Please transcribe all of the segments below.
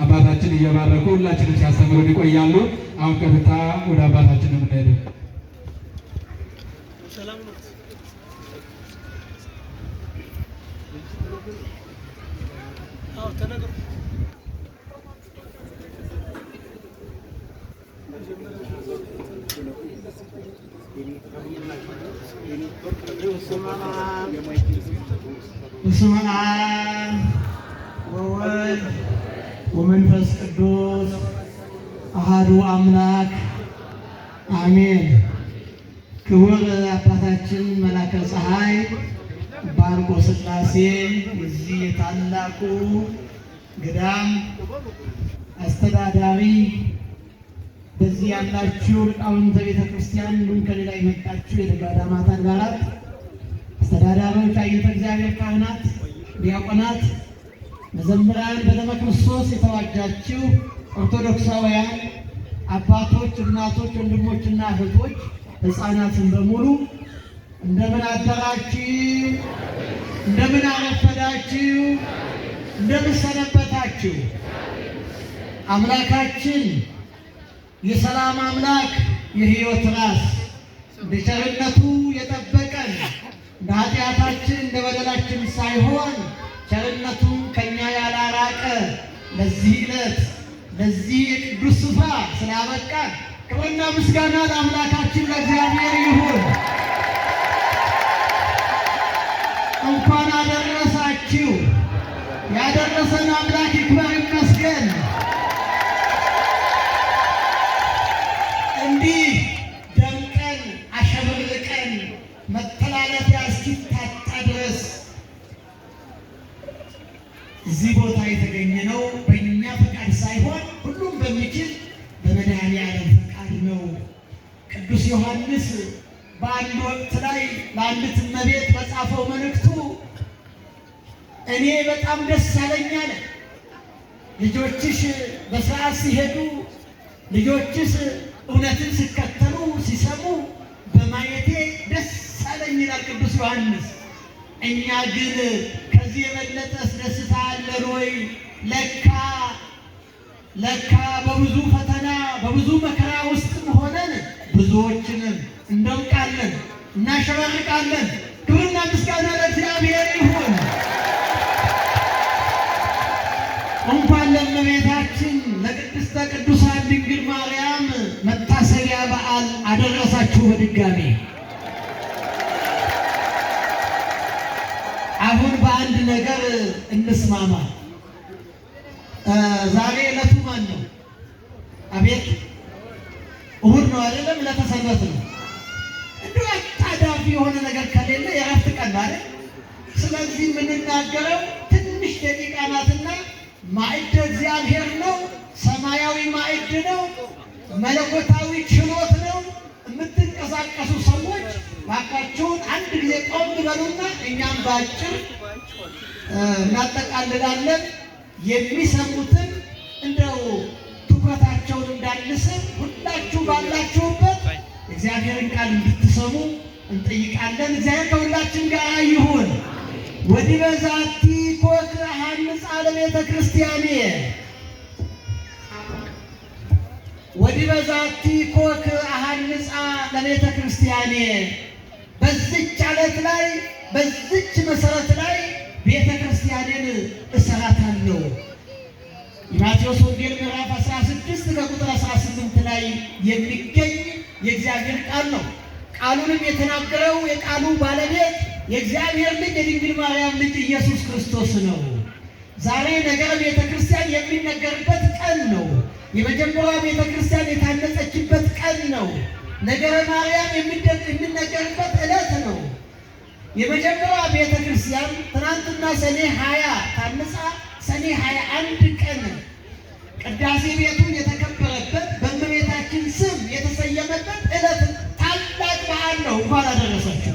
አባታችን እየባረኩ ሁላችንም ሲያስተምሩን ይቆያሉ። አሁን ቀጥታ ወደ አባታችን የምንሄደው በስመ አብ ወወልድ ወመንፈስ ቅዱስ አሐዱ አምላክ አሜን። ክቡር አባታችን መላከ ፀሐይ ባርኮ ሥላሴ የዚህ የታላቁ ገዳም አስተዳዳሪ፣ በዚህ ያላችሁ ሊቃውንተ ቤተ ክርስቲያን፣ እንዲሁም ከሌላ የመጣችሁ የገዳማት አድባራት አስተዳዳሪዎች፣ አየተ እግዚአብሔር ካህናት፣ ዲያቆናት፣ መዘምራን፣ በደመ ክርስቶስ የተዋጃችሁ ኦርቶዶክሳውያን አባቶች፣ እናቶች፣ ወንድሞችና እህቶች፣ ሕፃናትን በሙሉ እንደምን አደራችሁ? እንደምን አረፈዳችሁ? እንደምን ሰነበታችሁ? አምላካችን የሰላም አምላክ የሕይወት ራስ እንደ ቸርነቱ የጠበቀን እንደ ኃጢአታችን እንደ በደላችን ሳይሆን ቸርነቱን ከእኛ ያላራቀ ለዚህ ዕለት ለዚህ የቅዱስ ስፍራ ስላበቃን ክብርና ምስጋና ለአምላካችን ለእግዚአብሔር ይሁን። እንኳን አደረሳችሁ። ያደረሰን አምላክ ይክበር ይመስገን። እንዲህ ደምቀን አሸብርቀን መተላለፊያ እስኪታጣ ድረስ እዚህ ቦታ የተገኘ ነው በእኛ ፈቃድ ሳይሆን ሁሉም በሚችል በመድኃኔዓለም ፈቃድ ነው። ቅዱስ ዮሐንስ በአንድ ወቅት ላይ ለአንዲት እመቤት በጻፈው መልእክቱ እኔ በጣም ደስ አለኝ አለ። ልጆችሽ በሥርዓት ሲሄዱ፣ ልጆችሽ እውነትን ሲከተሉ ሲሰሙ በማየቴ ደስ አለኝ ይላል ቅዱስ ዮሐንስ። እኛ ግን ከዚህ የበለጠስ ደስታ አለን ወይ? ለካ በብዙ ፈተና በብዙ መከራ ውስጥም ሆነን ብዙዎችንም እንደምቃለን፣ እናሸበርቃለን። ክብርና ምስጋና ለእግዚአብሔር ይሁን። እንኳን ለእመቤታችን ለቅድስተ ቅዱሳን ድንግል ማርያም መታሰቢያ በዓል አደረሳችሁ በድጋሚ። አሁን በአንድ ነገር እንስማማ። ዛሬ ዕለቱ ማን ነው? አቤት እሑድ ነው አይደለም? ዕለተ ሰንበት ነው። እንዲሁ አጣዳፊ የሆነ ነገር ከሌለ የእረፍት ቀን ነው አይደል? ስለዚህ የምንናገረው ትንሽ ደቂቃ ናትና ማዕደ እግዚአብሔር ነው። ሰማያዊ ማዕድ ነው። መለኮታዊ ችሎት ነው። የምትንቀሳቀሱ ሰዎች ባካችሁን አንድ ጊዜ ቆም በሉና እኛም ባጭር እናጠቃልላለን። የሚሰሙትን እንደው ትኩረታቸውን እንዳንስብ ሁላችሁ ባላችሁበት እግዚአብሔርን ቃል እንድትሰሙ እንጠይቃለን። እግዚአብሔር ከሁላችን ጋር ይሁን። ወዲህ በዛቲ ኮክ ሐንጻ ለቤተ ክርስቲያኔ ወዲህ በዛቲ ኮክ ሐንጻ ለቤተ ክርስቲያኔ፣ በዚች ዓለት ላይ በዚች መሰረት ላይ ቤተ ክርስቲያኔን እሰራታለሁ። የማቴዎስ ወንጌል ምዕራፍ 16 ከቁጥር 18 ላይ የሚገኝ የእግዚአብሔር ቃል ነው። ቃሉንም የተናገረው የቃሉ ባለቤት የእግዚአብሔር ልጅ የድንግል ማርያም ልጅ ኢየሱስ ክርስቶስ ነው። ዛሬ ነገረ ቤተ ክርስቲያን የሚነገርበት ቀን ነው። የመጀመሪያ ቤተ ክርስቲያን የታነጸችበት ቀን ነው። ነገረ ማርያም የሚነገርበት ዕለት ነው። የመጀመሪያ ቤተ ክርስቲያን ትናንትና ሰኔ 20 ታንጻ ሰኔ 21 ቀን ቅዳሴ ቤቱ የተከበረበት በእመቤታችን ስም የተሰየመበት ዕለት ታላቅ በዓል ነው። እንኳን አደረሳችሁ።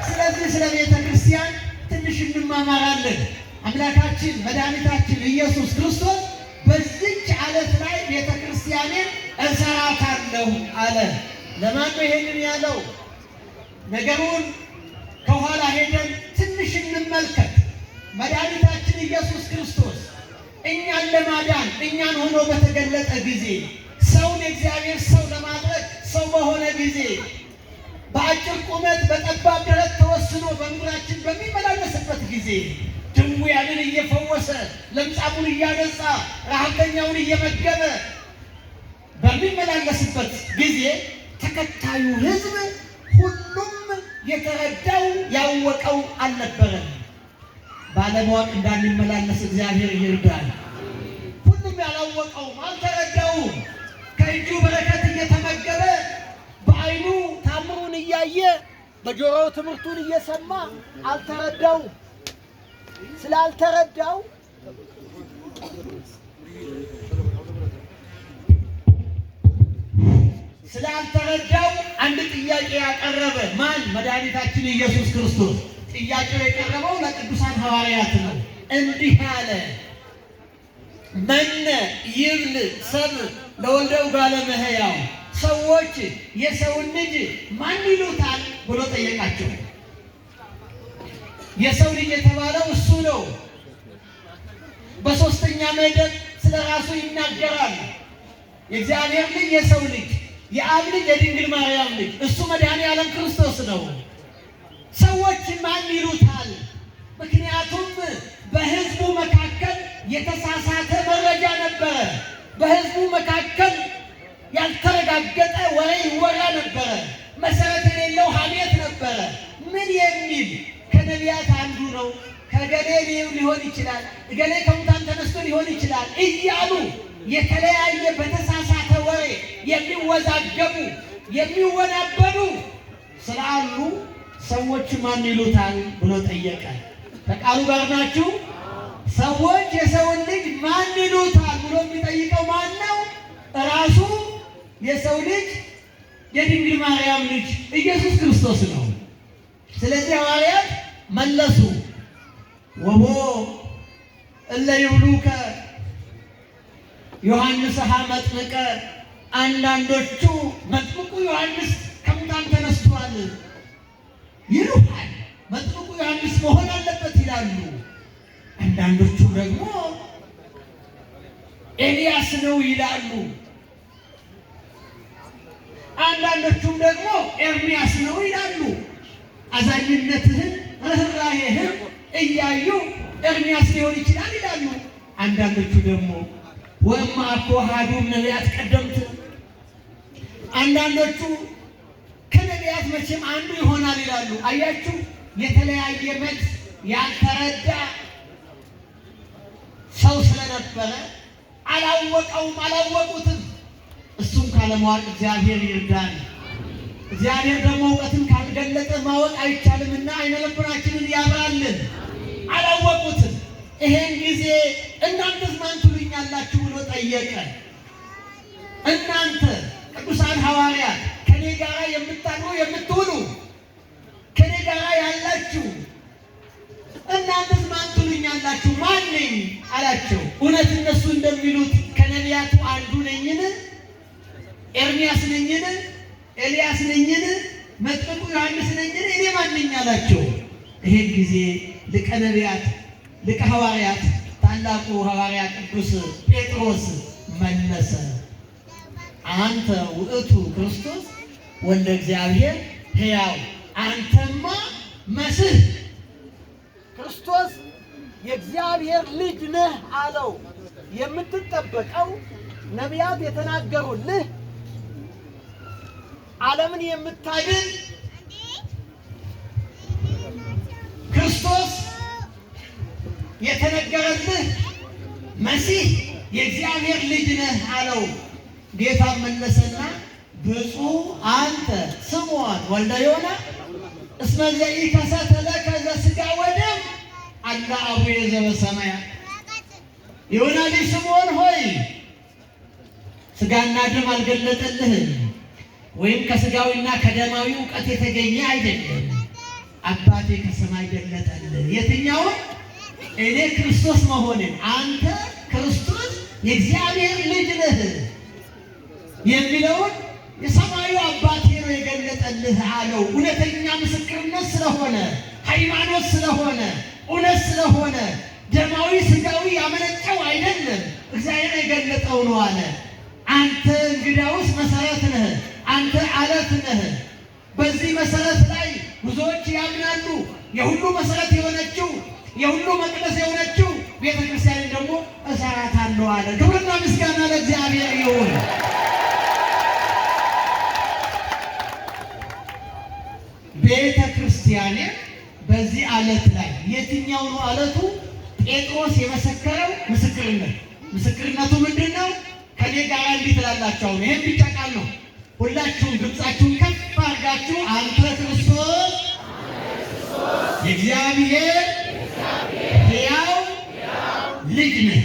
ስለዚህ ስለ ቤተ ክርስቲያን ትንሽ እንማማራለን። አምላካችን መድኃኒታችን ኢየሱስ ክርስቶስ በዚች ዓለት ላይ ቤተ ክርስቲያንን እሰራታለሁ አለ። ለማን ነው ይሄንን ያለው? ነገሩን ከኋላ ሄደን ትንሽ እንመልከት። መድኃኒታችን ክርስቶስ እኛን ለማዳን እኛን ሆኖ በተገለጠ ጊዜ ሰውን የእግዚአብሔር ሰው ለማድረግ ሰው በሆነ ጊዜ በአጭር ቁመት በጠባብ ደረት ተወስኖ በምድራችን በሚመላለስበት ጊዜ ድውያንን እየፈወሰ ለምጻሙን እያነጻ ረሃብተኛውን እየመገበ በሚመላለስበት ጊዜ ተከታዩ ሕዝብ ሁሉም የተረዳው ያወቀው አልነበረም። ባለማወቅ እንዳንመላለስ እግዚአብሔር ይርዳል። ሁሉም ያላወቀውም አልተረዳውም። ከእጁ በረከት እየተመገበ በዓይኑ ታምሩን እያየ በጆሮው ትምህርቱን እየሰማ አልተረዳውም። ስላልተረዳው አንድ ጥያቄ ያቀረበ ማን? መድኃኒታችን ኢየሱስ ክርስቶስ። ጥያቄው የቀረበው ለቅዱሳን ሐዋርያት ነው። እንዲህ አለ፣ መነ ይብል ሰብ ለወልደ እጓለ እመሕያው፣ ሰዎች የሰውን ልጅ ማን ይሉታል ብሎ ጠየቃቸው። የሰው ልጅ የተባለው እሱ ነው። በሦስተኛ መደብ ስለ ራሱ ይናገራል። የእግዚአብሔር ልጅ የሰው ልጅ፣ የአብ ልጅ የድንግል ማርያም ልጅ እሱ መድኃኔ ዓለም ክርስቶስ ነው። ሰዎች ማን ይሉታል? ምክንያቱም በሕዝቡ መካከል የተሳሳተ መረጃ ነበረ። በሕዝቡ መካከል ያልተረጋገጠ ወሬ ይወራ ነበረ። መሰረት የሌለው ሐሜት ነበረ። ምን የሚል ከነቢያት አንዱ ነው፣ ከገሌ ሊሆን ይችላል፣ እገሌ ከሙታን ተነስቶ ሊሆን ይችላል እያሉ የተለያየ በተሳሳተ ወሬ የሚወዛገቡ የሚወናበዱ ስላሉ ሰዎች ማን ይሉታል ብሎ ጠየቀ። ከቃሉ ጋር ናችሁ? ሰዎች የሰውን ልጅ ማን ይሉታል ብሎ የሚጠይቀው ማን ነው? ራሱ የሰው ልጅ የድንግል ማርያም ልጅ ኢየሱስ ክርስቶስ ነው። ስለዚህ ሐዋርያት መለሱ፣ ወቦ እለ ይብሉከ ዮሐንስ መጥምቀ፣ አንዳንዶቹ መጥምቁ ዮሐንስ ከሙታን ተነስቷል ይሉሃል፣ መጥምቁ ዮሐንስ መሆን አለበት ይላሉ። አንዳንዶቹ ደግሞ ኤልያስ ነው ይላሉ። አንዳንዶቹም ደግሞ ኤርምያስ ነው ይላሉ። አዛኝነትህን ርኅራኄህን እያዩ ኤርምያስ ሊሆን ይችላል ይላሉ። አንዳንዶቹ ደግሞ ወእማ እኮ አሐዱ ነቢያት ቀደምት፣ አንዳንዶቹ ከነቢያት መቼም አንዱ ይሆናል ይላሉ። አያችሁ፣ የተለያየ መልስ ያልተረዳ ሰው ስለነበረ አላወቁትም። እሱም ካለማወቅ እግዚአብሔር ይርዳን። እግዚአብሔር ደግሞ እውቀትን ካልገለጠ ማወቅ አይቻልምና አይነ ልቡናችንን ያብራልን። አላወቁትም። ይሄን ጊዜ እናንተስ ማን ትሉኛላችሁ ብሎ ጠየቀ። እናንተ ቅዱሳን ሐዋርያት ከኔ ጋር የምታድሩ የምትውሉ ከኔ ጋር ያላችሁ እናንተስ ማን ትሉኛላችሁ? ማን ነኝ አላቸው። እውነት እነሱ እንደሚሉት ከነቢያቱ አንዱ ነኝን? ኤርምያስ ነኝን? ኤልያስ ነኝን? መጥምቁ ዮሐንስ ነኝን? እኔ ማን ነኝ አላቸው። ይሄን ጊዜ ሊቀ ነቢያት ሊቀ ሐዋርያት ታላቁ ሐዋርያ ቅዱስ ጴጥሮስ መለሰ፣ አንተ ውእቱ ክርስቶስ ወልደ እግዚአብሔር ሕያው፣ አንተማ መሲህ ክርስቶስ የእግዚአብሔር ልጅ ነህ አለው። የምትጠበቀው ነቢያት የተናገሩልህ ዓለምን የምታድን ክርስቶስ የተነገረልህ መሲህ የእግዚአብሔር ልጅ ነህ አለው። ጌታ መለሰና ብፁዕ አንተ ስምዖን ወልደ ዮና እስመ ዘኢከሰተ ለከ ዘሥጋ ወደም አላ አቡየ ዘበሰማያት። የዮና ልጅ ስምዖን ሆይ ሥጋና ደም አልገለጠልህም፣ ወይም ከሥጋዊና ከደማዊ እውቀት የተገኘ አይደለም፣ አባቴ ከሰማይ ገለጠልህ። የትኛውን? እኔ ክርስቶስ መሆንን፣ አንተ ክርስቶስ የእግዚአብሔር ልጅ ነህ የሚለውን የሰማዩ አባቴ ነው የገለጠልህ አለው። እውነተኛ ምስክርነት ስለሆነ፣ ሃይማኖት ስለሆነ፣ እውነት ስለሆነ፣ ደማዊ ሥጋዊ ያረጋገጠው ነው አለ። አንተ እንግዳውስ መሰረት ነህ፣ አንተ አለት ነህ። በዚህ መሰረት ላይ ብዙዎች ያምናሉ። የሁሉ መሰረት የሆነችው የሁሉ መቅደስ የሆነችው ቤተክርስቲያን ደግሞ እሰራታለሁ አለ። ክብርና ምስጋና ለእግዚአብሔር ይሁን። ቤተክርስቲያን በዚህ አለት ላይ የትኛው ነው አለቱ? ጴጥሮስ የመሰከረው ምስክርነት። ምስክርነቱ ምንድን ነው? ከኔ ጋር እንዲህ ትላላችሁ። አሁን ይሄን ብቻ ቃል ነው። ሁላችሁም ድምፃችሁን ከፍ አድርጋችሁ አንተ ክርስቶስ የእግዚአብሔር ሕያው ልጅ ነህ